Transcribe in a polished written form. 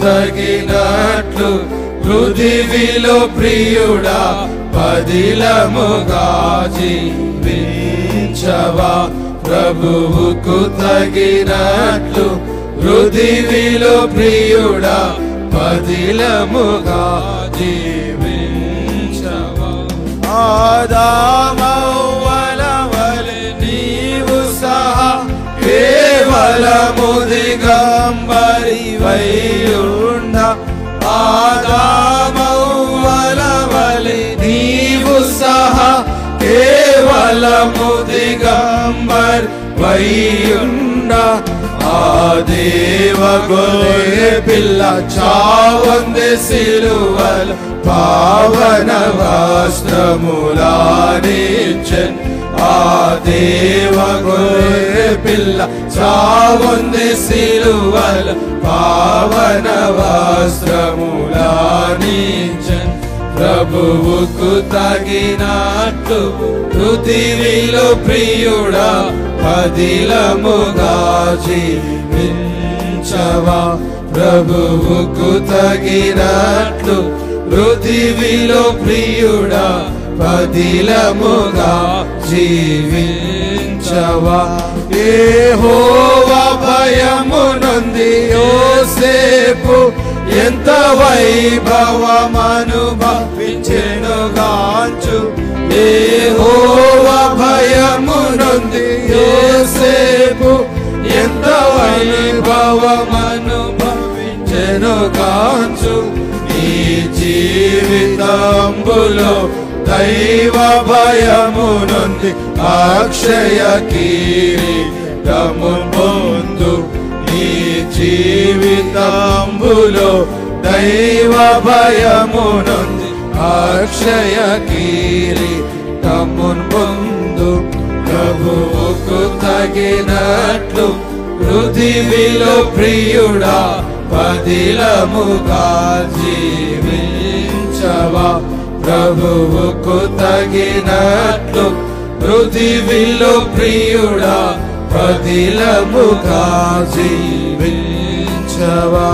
తగినట్లు పృథివిలో ప్రియుడా పదిలముగా జీవించవా ప్రభువుకు తగినట్లు పృథివిలో ప్రియుడా పదిలముగా జీవించవా ఆదామవ్వల వలె నీవు సహా కేవలము దిగంబరివై ఉండ ఆదామవ్వల వలె నీవు సహా కేవలము దిగంబరివై ఉండ ఆ దేవ గొర్రె పిల్ల చావంది సిలువలు పావన వస్త్రములానిచ్చెన్ ఆ దేవ గొర్రె పిల్ల చావంది సిలువలు పావన వస్త్రములానిచ్చెన్ ప్రభువుకు తగినట్లు పృథివిలో ప్రియుడా పదిలముగా జీవించవా ప్రభువుకు తగినట్లు పృథివిలో ప్రియుడా పదిలముగా జీవించవా యెహోవా భయము నొంది యోసేపు ఎంత వైభవమనుభవించెనుగాంచు యెహోవా భయము నొంది యోసేపు ఎంత వైభవమనుభవించెనుగాంచు నీ జీవితంబులో దైవ భయము నొంది అక్షయ కిరీటము పొందు నీ జీవితంబులో దైవ భయము నొంది అక్షయ కిరీటము పొందు ప్రభువుకు తగినట్లు పృథివిలో ప్రియుడా పదిలముగా జీవించవా ప్రభువుకు తగినట్లు పృథివిలో ప్రియుడా పదిలముగా జీవించవా